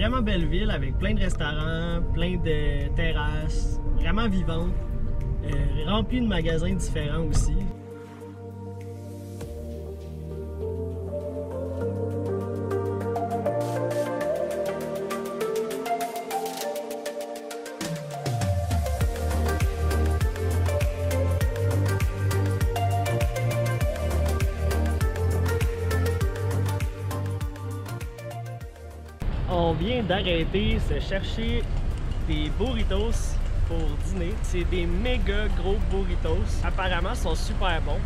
vraiment belle ville avec plein de restaurants, plein de terrasses, vraiment vivante, remplie de magasins différents aussi. On vient d'arrêter se chercher des burritos pour dîner. C'est des méga gros burritos. Apparemment, ils sont super bons.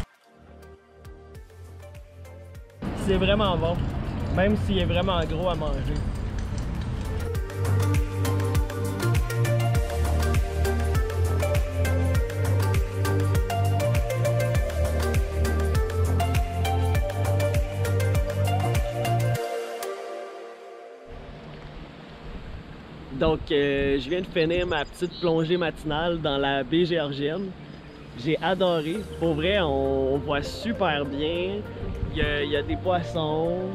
C'est vraiment bon, même s'il est vraiment gros à manger. Donc, je viens de finir ma petite plongée matinale dans la baie Géorgienne. J'ai adoré. Pour vrai, on voit super bien. Il y a des poissons.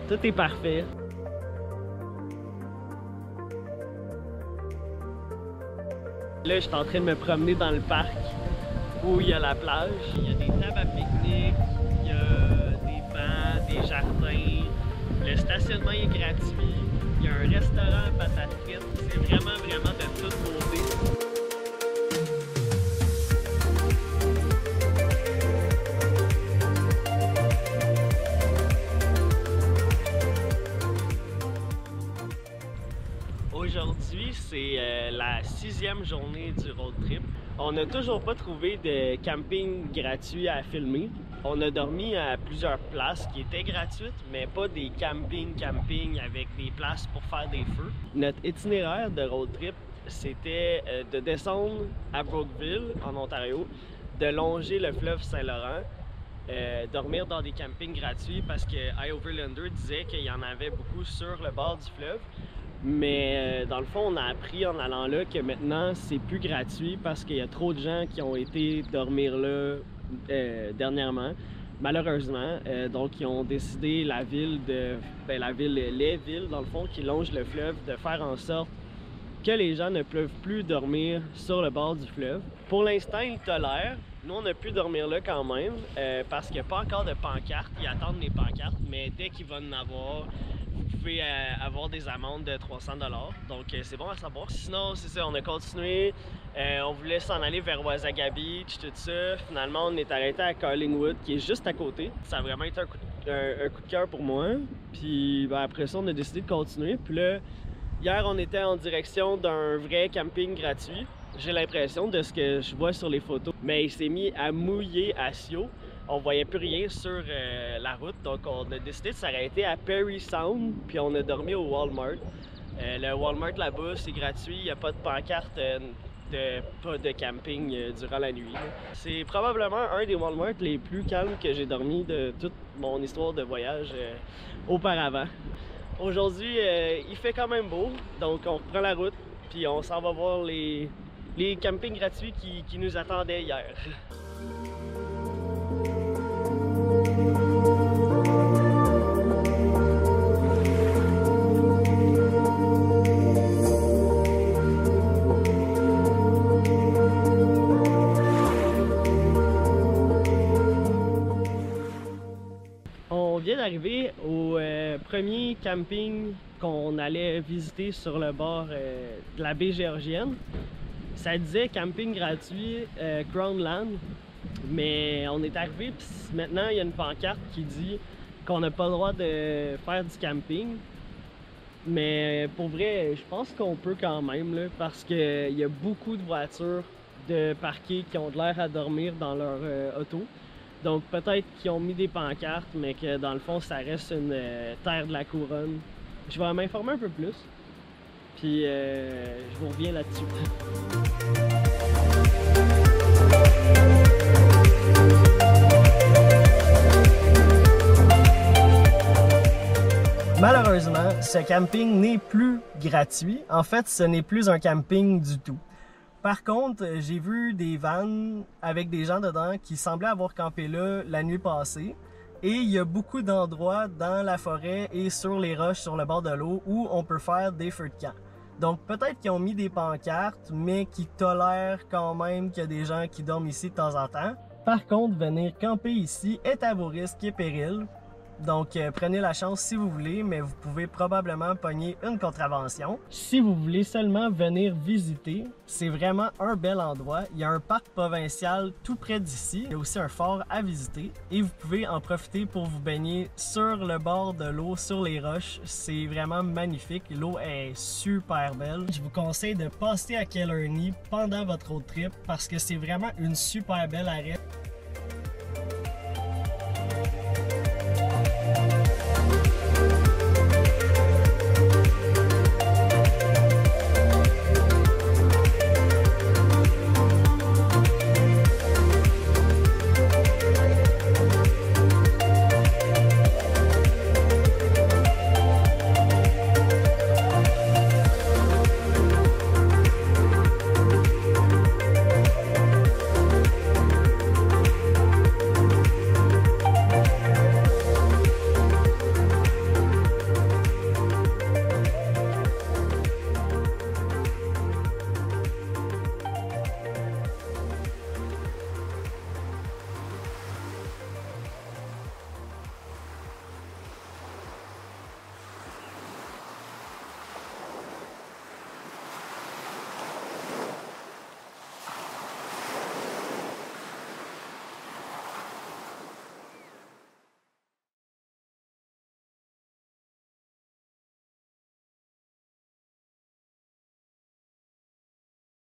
Tout est parfait. Là, je suis en train de me promener dans le parc où il y a la plage. Il y a des tables à pique-nique, il y a des bancs, des jardins. Le stationnement est gratuit. Il y a un restaurant à patates frites. C'est vraiment de toute beauté. Aujourd'hui, c'est la 6e journée du road trip. On n'a toujours pas trouvé de camping gratuit à filmer. On a dormi à plusieurs places qui étaient gratuites, mais pas des camping avec des places pour faire des feux. Notre itinéraire de road trip, c'était de descendre à Brookville, en Ontario, de longer le fleuve Saint-Laurent, dormir dans des campings gratuits parce que iOverlander disait qu'il y en avait beaucoup sur le bord du fleuve. Mais dans le fond, on a appris en allant là que maintenant, c'est plus gratuit parce qu'il y a trop de gens qui ont été dormir là dernièrement, malheureusement. Donc, ils ont décidé, les villes, dans le fond, qui longent le fleuve, de faire en sorte que les gens ne peuvent plus dormir sur le bord du fleuve. Pour l'instant, ils tolèrent. Nous, on a pu dormir là quand même parce qu'il n'y a pas encore de pancartes. Ils attendent les pancartes, mais dès qu'ils vont en avoir, vous pouvez avoir des amendes de 300 $. Donc, c'est bon à savoir. Sinon, c'est ça, on a continué. On voulait s'en aller vers Wasaga Beach, tout ça. Finalement, on est arrêté à Collingwood, qui est juste à côté. Ça a vraiment été un coup de cœur pour moi. Puis, après ça, on a décidé de continuer. Puis là, hier, on était en direction d'un vrai camping gratuit. J'ai l'impression de ce que je vois sur les photos. Mais il s'est mis à mouiller à Sio. On voyait plus rien sur la route, donc on a décidé de s'arrêter à Perry Sound, puis on a dormi au Walmart. Le Walmart là-bas, c'est gratuit, il n'y a pas de pancarte pas de camping durant la nuit. C'est probablement un des Walmart les plus calmes que j'ai dormi de toute mon histoire de voyage auparavant. Aujourd'hui, il fait quand même beau, donc on reprend la route, puis on s'en va voir les campings gratuits qui nous attendaient hier. On vient d'arriver au premier camping qu'on allait visiter sur le bord de la baie Géorgienne. Ça disait camping gratuit Crownland, mais on est arrivé puis maintenant il y a une pancarte qui dit qu'on n'a pas le droit de faire du camping. Mais pour vrai, je pense qu'on peut quand même là, parce qu'il y a beaucoup de voitures de parquées qui ont de l'air à dormir dans leur auto. Donc peut-être qu'ils ont mis des pancartes, mais que dans le fond, ça reste une terre de la couronne. Je vais m'informer un peu plus, puis je vous reviens là-dessus. Malheureusement, ce camping n'est plus gratuit. En fait, ce n'est plus un camping du tout. Par contre, j'ai vu des vannes avec des gens dedans qui semblaient avoir campé là la nuit passée. Et il y a beaucoup d'endroits dans la forêt et sur les roches sur le bord de l'eau où on peut faire des feux de camp. Donc peut-être qu'ils ont mis des pancartes, mais qui tolèrent quand même qu'il y a des gens qui dorment ici de temps en temps. Par contre, venir camper ici est à vos risques et périls. Donc prenez la chance si vous voulez, mais vous pouvez probablement pogner une contravention. Si vous voulez seulement venir visiter, c'est vraiment un bel endroit. Il y a un parc provincial tout près d'ici. Il y a aussi un fort à visiter et vous pouvez en profiter pour vous baigner sur le bord de l'eau, sur les roches. C'est vraiment magnifique. L'eau est super belle. Je vous conseille de passer à Killarney pendant votre road trip parce que c'est vraiment une super belle arrêt.